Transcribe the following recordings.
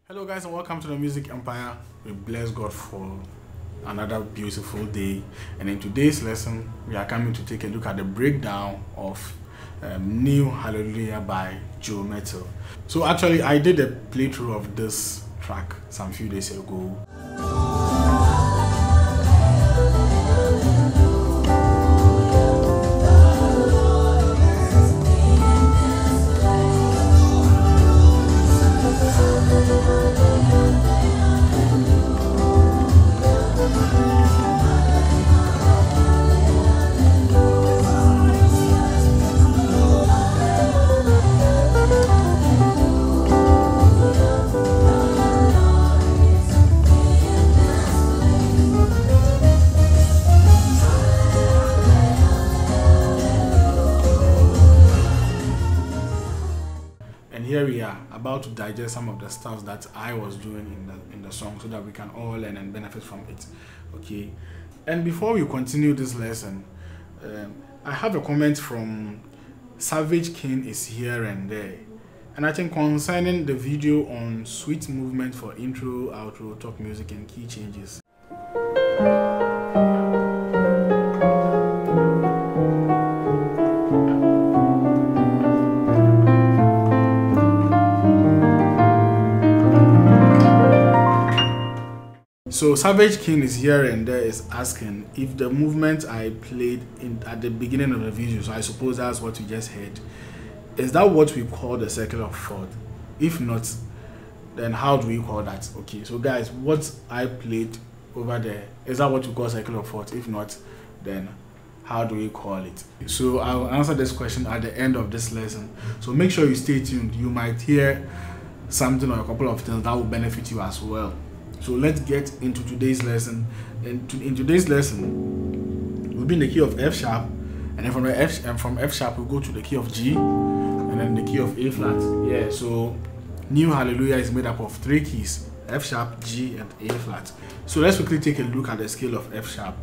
Hello guys, and welcome to the Music Empire. We bless God for another beautiful day, and in today's lesson we are coming to take a look at the breakdown of New Hallelujah by Mettle. So actually I did a playthrough of this track some few days ago. Here we are about to digest some of the stuff that I was doing in the song so that we can all learn and benefit from it. Okay, and before we continue this lesson, I have a comment from Savage King is here and there, and I think concerning the video on sweet movement for intro, outro, talk music and key changes. So Savage King is here and there is asking if the movement I played at the beginning of the video, so I suppose that's what we just heard, is that what we call the circle of fourth? If not, then how do we call that? Okay, so guys, what I played over there, is that what we call circle of fourth? If not, then how do we call it? So I'll answer this question at the end of this lesson, so make sure you stay tuned. You might hear something or a couple of things that will benefit you as well. So let's get into today's lesson. In today's lesson, we'll be in the key of F sharp, and then from F sharp we'll go to the key of G, and then the key of A flat. Yeah. So New Hallelujah is made up of 3 keys: F sharp, G, and A flat. So let's quickly take a look at the scale of F sharp,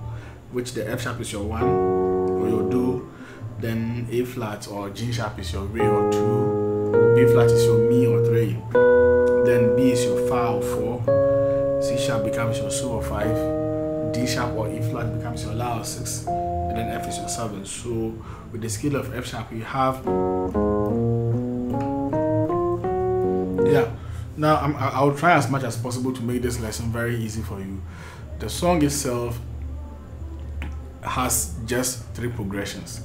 which the F sharp is your 1 or your do, then A flat or G sharp is your re or 2, B flat is your mi or 3, then B is your fa or 4. C sharp becomes your so or 5, D sharp or E flat becomes your la or 6, and then F is your 7. So with the scale of F sharp, we have, yeah. Now I'll try as much as possible to make this lesson very easy for you. The song itself has just 3 progressions: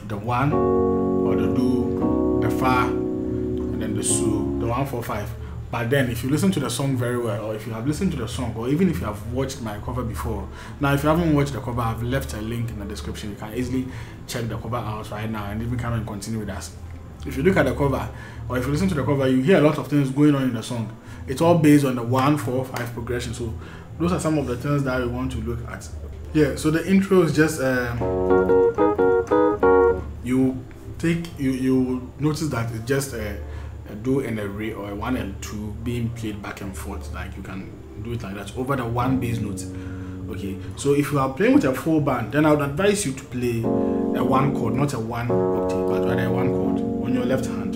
the 1 or the do, the fa, and then the so, the 1, 4, 5. But then if you listen to the song very well, or if you have listened to the song, or even if you have watched my cover before, now if you haven't watched the cover, I've left a link in the description. You can easily check the cover out right now and even come and continue with us. If you look at the cover, or if you listen to the cover, you hear a lot of things going on in the song. It's all based on the 1, 4, 5 progression. So those are some of the things that we want to look at. Yeah, so the intro is just you notice that it's just a do and a re, or a 1 and 2 being played back and forth. Like you can do it like that over the 1 bass note. Okay, so if you are playing with a full band, then I would advise you to play a 1 chord, not a 1 octave, but rather a 1 chord on your left hand.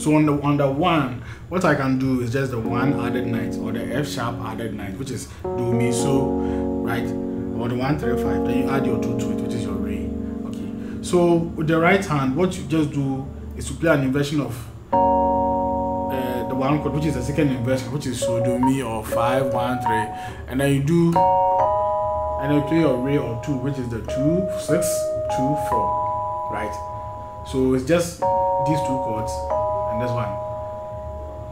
So on the 1, what I can do is just the 1 added 9th, or the F sharp added 9th, which is do mi so, right? Or the 1 3 5, then you add your 2 to it, which is your re. Okay, so with the right hand, what you just do is to play an inversion of the 1 chord, which is the second inversion, which is so do mi or 5 1 3, and then you do, and then you play your re or 2, which is the 2 6 2 4, right? So it's just these 2 chords and this one.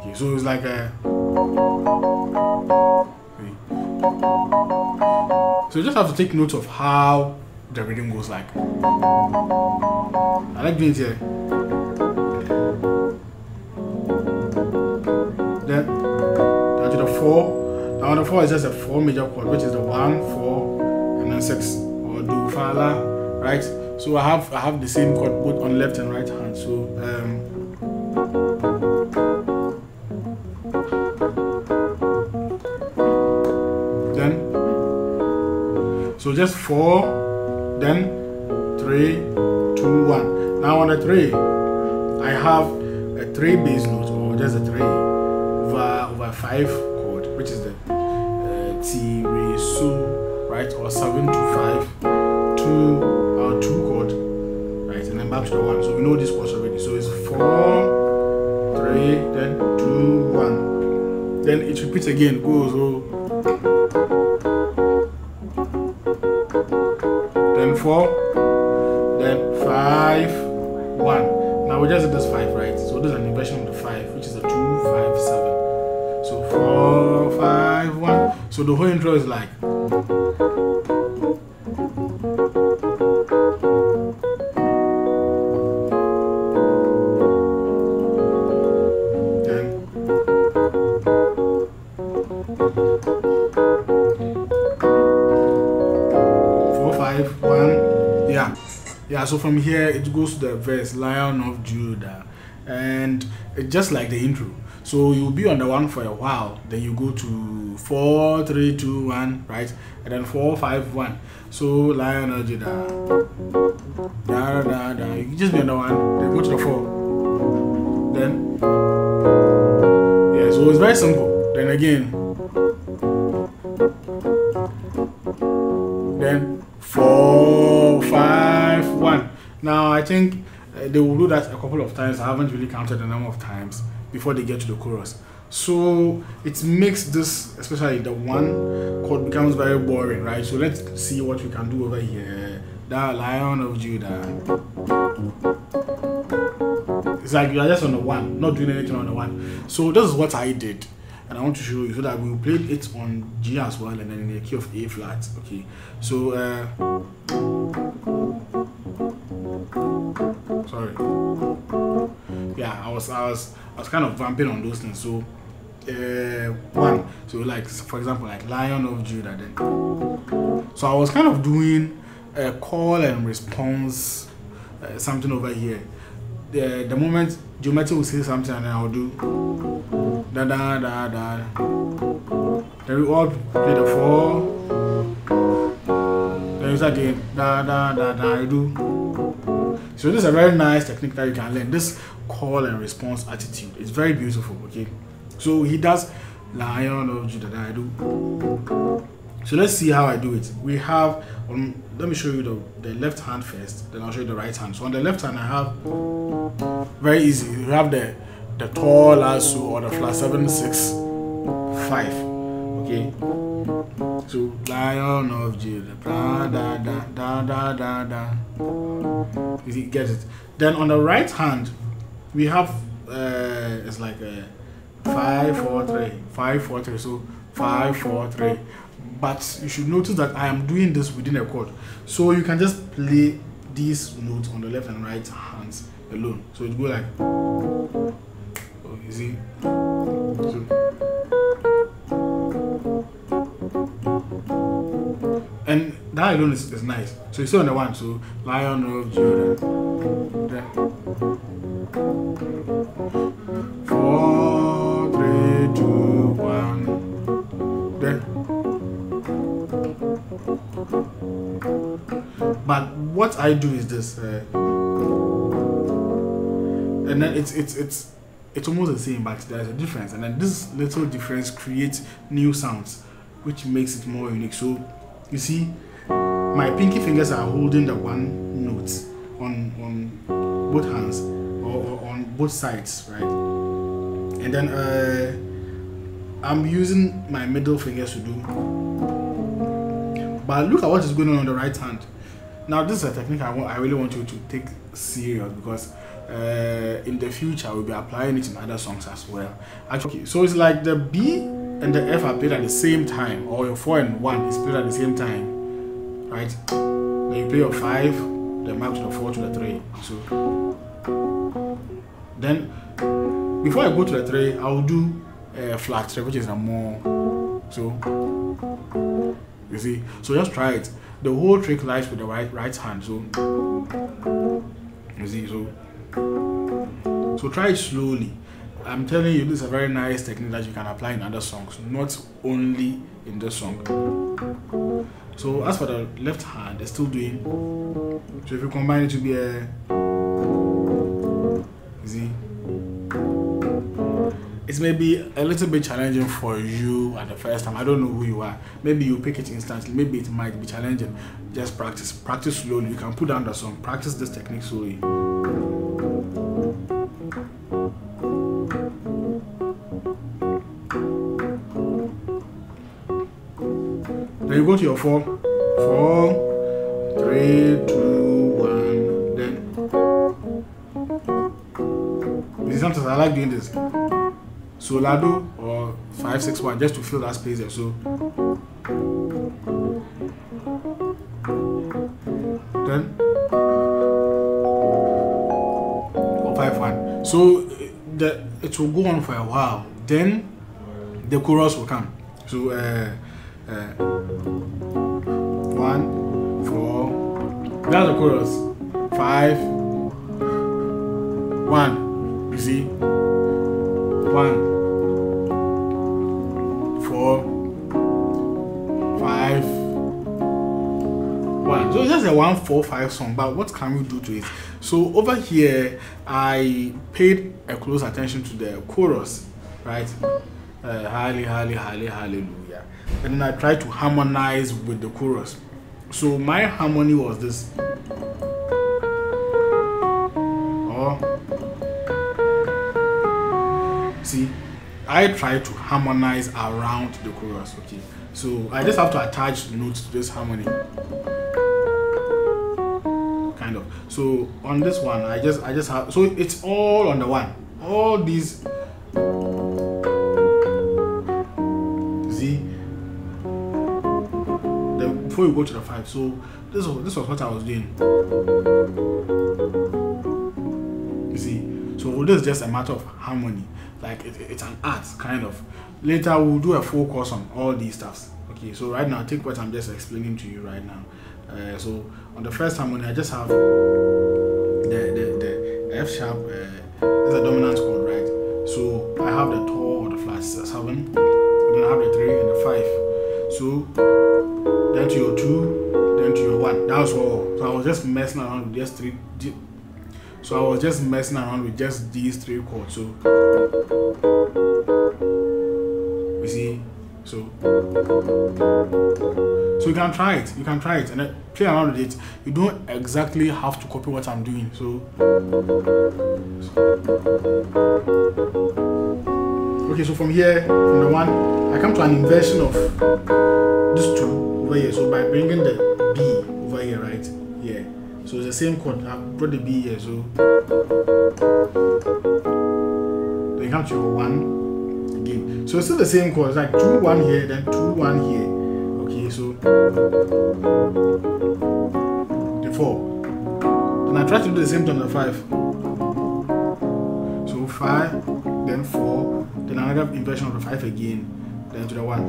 Okay, so it's like a, okay. So you just have to take note of how the rhythm goes. Like I like doing it here. Then down to the 4. Now the 4 is just a 4 major chord, which is the 1 4 and then 6, or do fa la, right? So I have the same chord both on left and right hand. So so just 4, then 3 2 1. Now on the 3, I have a 3 bass note, or just a 3 over 5 chord, which is the T, Re, So, right? Or 7 to 5, 2 chord, right? And then back to the 1. So we know this chords already. So it's 4, 3, then 2, 1. Then it repeats again. Goes then 4, then 5, 1. Now we just did this 5, right? So this is an inversion of the 5, which is a 2, 5, 7. So 4, 5, 1. So the whole intro is like. Then 4, 5, 1. Yeah. Yeah, so from here it goes to the verse, Lion of Judah, and it's just like the intro. So you'll be on the 1 for a while, then you go to 4, 3, 2, 1, right? And then 4, 5, 1. So Lion of Judah, da da da. You just be on the 1, then go to the 4. Then yeah, so it's very simple. Then again, then 4, 5, 1. Now I think they will do that a couple of times. I haven't really counted the number of times before they get to the chorus. So it makes this, especially the 1 chord, becomes very boring, right? So let's see what we can do over here. The Lion of Judah. It's like you are just on the 1, not doing anything on the 1. So this is what I did, and I want to show you so that we played it on G as well, and then in the key of A flat. Okay, so sorry, yeah, I was kind of vamping on those things. So 1, so like for example, like Lion of Judah. Then so I was kind of doing a call and response, something over here. The moment Mettle will say something, and then I'll do da da da da. Then we all play the 4. Then it's again da da da da. I do. So this is a very nice technique that you can learn. This call and response attitude. It's very beautiful. Okay. So he does Lion of Judah. That I do. So let's see how I do it. We have, let me show you the left hand first, then I'll show you the right hand. So on the left hand I have, very easy, you have the tall lasso or the flat 7, 6, 5. Okay. So Lion of Judah, da da da da da da da. You see, get it. Then on the right hand we have it's like a 5, 4, 3, 5, 4, 3. So 5, 4, 3. But you should notice that I am doing this within a chord. So you can just play these notes on the left and right hands alone. So it go like, oh, you see? So, and that alone is nice. So you see on the 1, so Lion of Judah. Then 4, 3, 2, 1. Then. But what I do is this, and then it's almost the same, but there's a difference, and then this little difference creates new sounds, which makes it more unique. So you see, my pinky fingers are holding the 1 note on both hands or on both sides, right? And then I'm using my middle fingers to do. But look at what is going on the right hand. Now this is a technique I really want you to take serious, because in the future we'll be applying it in other songs as well. Actually, so it's like the B and the F are played at the same time, or your 4 and 1 is played at the same time, right? Then you play your 5, then back to the 4 to the 3. So then before I go to the 3, I'll do a flat 3, which is a more. So you see, so just try it. The whole trick lies with the right hand. So you see, so try it slowly. I'm telling you, this is a very nice technique that you can apply in other songs, not only in this song. So as for the left hand, it's still doing. So if you combine it to be a, you see, it may be a little bit challenging for you at the first time. I don't know who you are. Maybe you pick it instantly. Maybe it might be challenging. Just practice. Practice slowly. You can put down the song. Practice this technique slowly. Then you go to your 4, 4, 3, 2, 1. Then you see, sometimes I like doing this. So Lado or 5, 6, 1 just to fill that space there. So then or 5, 1. So it will go on for a while. Then the chorus will come. So 1, 4. That's the chorus. 5, 1. You see, 1, 4, 5, 1. So it's just a 1, 4, 5 song. But what can we do to it? So over here, I paid a close attention to the chorus, right? Hallelujah. And then I tried to harmonize with the chorus. So my harmony was this. See, I try to harmonize around the chorus. Okay, so I just have to attach notes to this harmony, kind of. So on this one, I just have, so it's all on the one. All these, see, then before you go to the 5. So this was what I was doing. You see, so this is just a matter of harmony. Like it's an art, kind of. Later we'll do a full course on all these stuffs. Okay, so right now take what I'm just explaining to you right now. So on the first harmony, I just have the F sharp. Is a dominant chord, right? So I have the 2 or the flat 7, then I have the 3 and the 5. So then to your 2, then to your 1. That was all. So I was just messing around with just 3. So I was just messing around with just these 3 chords. So you see, so you can try it. You can try it and then play around with it. You don't exactly have to copy what I'm doing. So okay, so from here, from the 1, I come to an inversion of this 2 over here. So by bringing the B over here, right? Yeah. So it's the same chord. I brought the B here, so then you come to your 1 again. So it's still the same chord. It's like 2, 1 here, then 2, 1 here. Okay, so the 4. Then I try to do the same thing on the 5. So 5, then 4, then another inversion of the 5 again, then to the 1.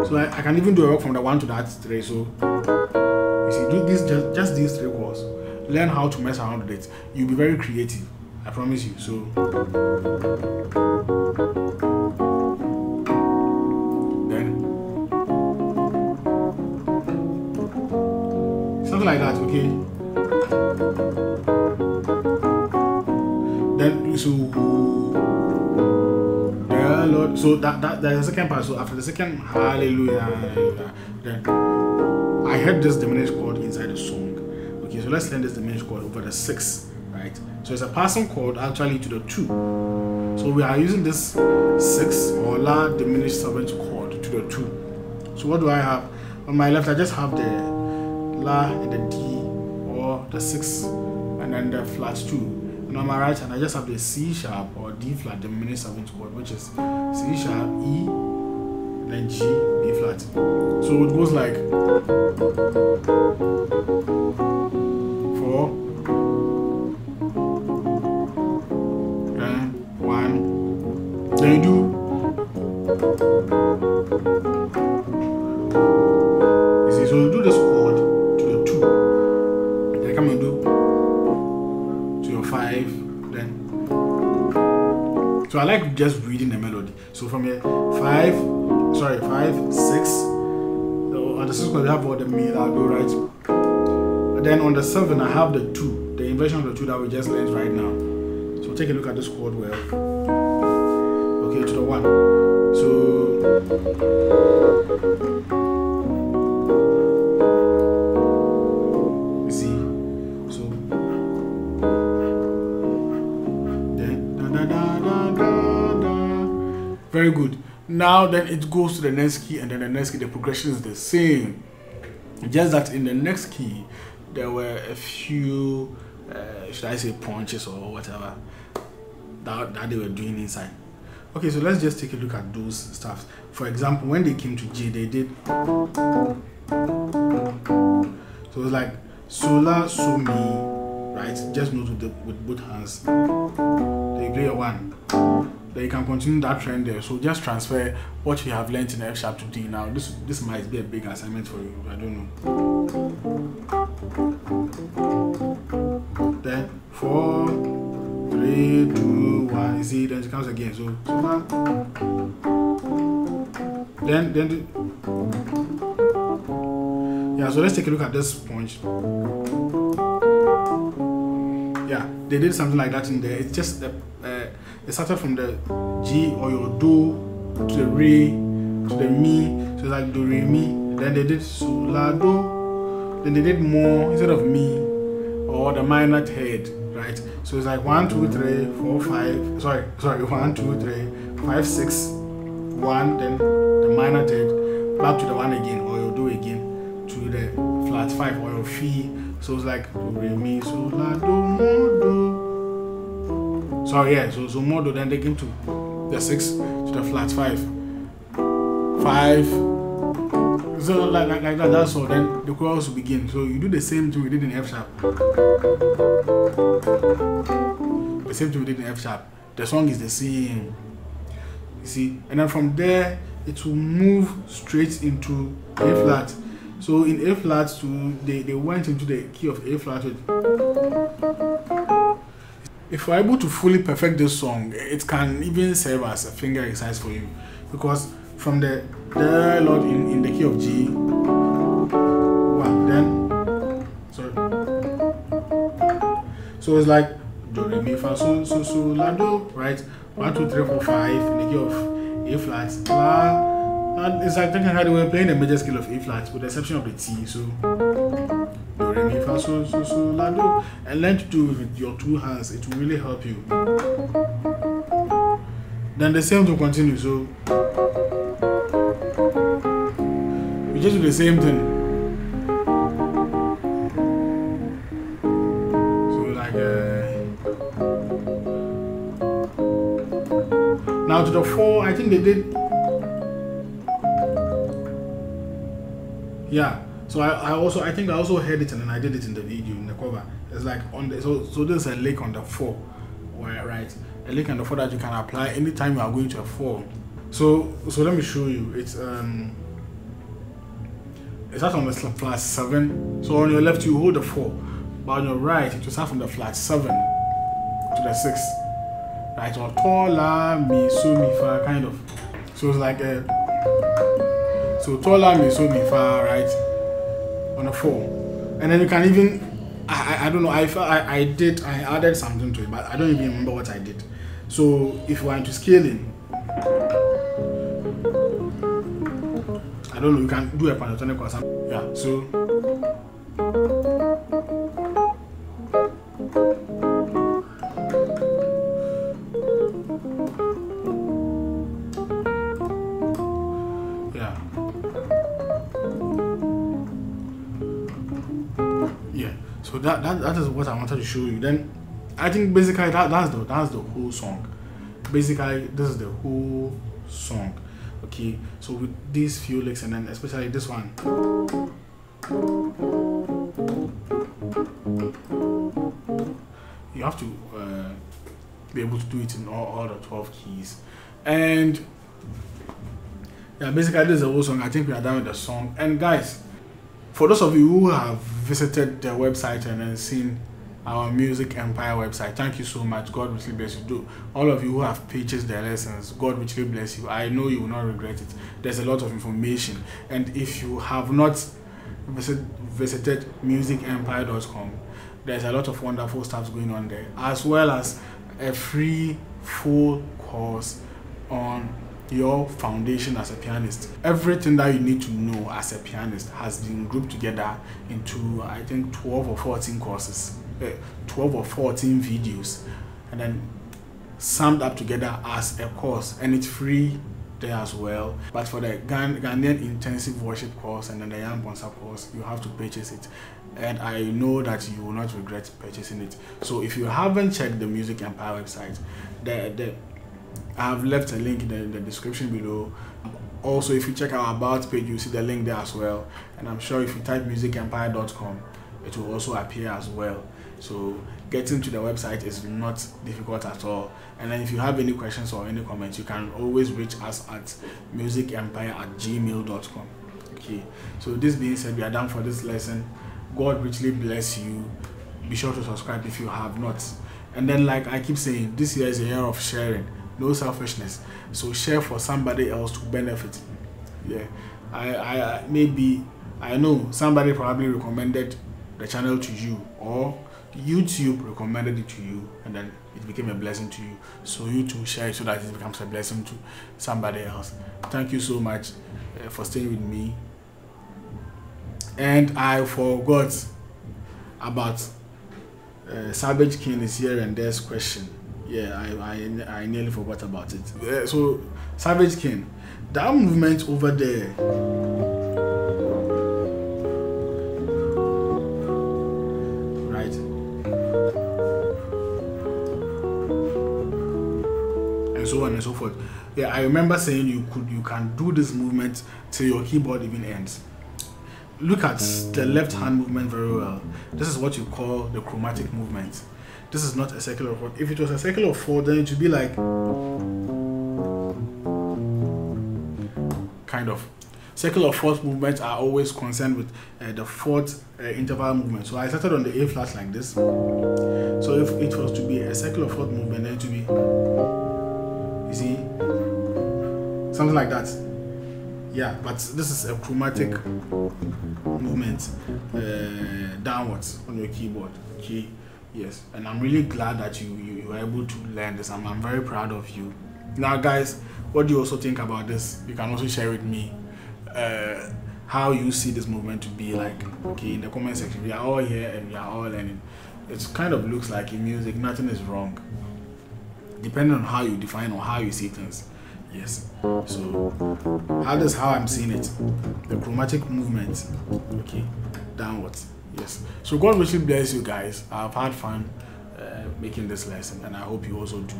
So I can even do a work from the 1 to that 3. So you see, do this just these 3 chords. Learn how to mess around with it. You'll be very creative. I promise you. So then something like that. Okay. Then so. Lord, so that there's a second part. So after the second hallelujah, then I heard this diminished chord inside the song. Okay, so let's learn this diminished chord over the 6, right? So it's a passing chord actually to the 2. So we are using this 6 or La diminished 7th chord to the 2. So what do I have on my left? I just have the La and the D or the 6 and then the flat 2. And on my right hand, I just have the C sharp or D flat diminished 7th chord, which is C sharp, E, then G, B flat. So it goes like 4, then 1, then you do. You see, so you do this chord to the 2, then come and do to your 5, then. So I like just reading the melody. So from here, 5, 6. So on the 6 chord, we have all the Mi, La, Do, right? And then on the 7, I have the 2, the inversion of the 2 that we just learned right now. So So take a look at this chord well. Okay, to the 1. So you see, so then da da da da da. Very good. Now then it goes to the next key, and then the next key, the progression is the same. Just that in the next key there were a few should I say punches or whatever that they were doing inside. Okay, so let's just take a look at those stuff. For example, when they came to G, they did so it's like so la so mi, right? Just note with both hands. Then you play a 1. Then you can continue that trend there. So just transfer what you have learned in F sharp to D. Now this might be a big assignment for you. I don't know. Then 4, 3, 2, 1. You see, then it comes again. So then yeah. So let's take a look at this punch. Yeah, they did something like that in there. It's just it started from the G or your Do to the Re to the Mi. So it's like Do Re Mi. Then they did So La Do. Then they did more instead of Mi or the minor third, right? So it's like 1, 2, 3, 4, 5. Sorry. 1, 2, 3, 5, 6, 1. Then the minor third back to the 1 again, or your Do again to the flat 5 or your Fi. So it's like Do Re Mi So La Do Mo Do. Sorry, yeah, so Mo Do, then they came to the 6 to the flat 5. 5. So like that, that's all. Then the chorus will begin. So you do the same thing we did in F sharp. The same thing we did in F sharp. The song is the same. You see? And then from there it will move straight into A flat. So in A flat they went into the key of A flat. If you're able to fully perfect this song, it can even serve as a finger exercise for you, because from the Lord in the key of G, 1, then sorry. So it's like Do Re Mi Fa So La Do, right? 1, 2, 3, 4, 5 in the key of A flat. La. And it's like technically they were playing the major scale of A flat with the exception of the T. So Do Re Mi Fa So La Do, and learn to do it with your 2 hands. It will really help you. Then the same to continue. So you just do the same thing. So like now to the 4, I think they did. Yeah, so I think I also heard it, and then I did it in the video in the cover. It's like on the so there's a lick on the 4, right? A lick on the 4 that you can apply anytime you are going to a 4. So let me show you. It's starts on the flat 7. So on your left you hold the 4, but on your right it will start from the flat 7 to the 6, right? Or To La Mi So Mi Fa kind of. So it's like a so To La Mi So Mi Fa, right, on a 4, and then you can even I don't know, I added something to it, but I don't even remember what I did. So if you are into scaling, I don't know, you can do a pentatonic or something. Yeah, so so that is what I wanted to show you. Then I think basically that's the whole song. Basically this is the whole song. Okay, so with these few licks, and then especially this one, you have to be able to do it in all the 12 keys. And yeah, basically this is the whole song. I think we are done with the song. And guys, for those of you who have visited the website and then seen our Music Empire website, thank you so much. God richly bless you. Do all of you who have purchased their lessons, God richly bless you. I know you will not regret it. There's a lot of information, and if you have not visited musicempire.com, there's a lot of wonderful stuff going on there, as well as a free full course on your foundation as a pianist. Everything that you need to know as a pianist has been grouped together into, I think, 12 or 14 courses, 12 or 14 videos, and then summed up together as a course, and it's free there as well. But for the Ghanaian intensive worship course and then the Young Bonsa course, you have to purchase it, and I know that you will not regret purchasing it. So if you haven't checked the Music Empire website, I have left a link in the description below. Also, if you check our about page, you see the link there as well, and I'm sure if you type musicempire.com, it will also appear as well. So getting to the website is not difficult at all. And then if you have any questions or any comments, you can always reach us at musicempire@gmail.com. Okay, so this being said, we are done for this lesson. God richly bless you. Be sure to subscribe if you have not. And then, like I keep saying, this year is a year of sharing, no selfishness. So share for somebody else to benefit. Yeah, I know somebody probably recommended the channel to you, or YouTube recommended it to you, and then it became a blessing to you. So you too share it so that it becomes a blessing to somebody else. Thank you so much for staying with me. And I forgot about Savage King is here and there's question. Yeah, I nearly forgot about it. So Savage King, that movement over there, right? And so on and so forth. Yeah, I remember saying you can do this movement till your keyboard even ends. Look at the left hand movement very well. This is what you call the chromatic movement. This is not a circular fourth. If it was a circular fourth, then it would be like kind of. Circular fourth movements are always concerned with the fourth interval movement. So I started on the A flat like this. So if it was to be a circular fourth movement, then it would be, you see, something like that. Yeah, but this is a chromatic movement downwards on your keyboard. Okay, yes, and I'm really glad that you were able to learn this. I'm very proud of you. Now, guys, what do you also think about this? You can also share with me how you see this movement to be like. Okay, in the comment section. We are all here and we are all learning. It kind of looks like in music, nothing is wrong, depending on how you define or how you see things. Yes, so that is how I'm seeing it, the chromatic movement. Okay, downwards. Yes, so God richly bless you guys. I've had fun making this lesson, and I hope you also do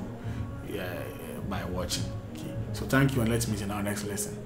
by watching. Okay, so thank you, and let's meet in our next lesson.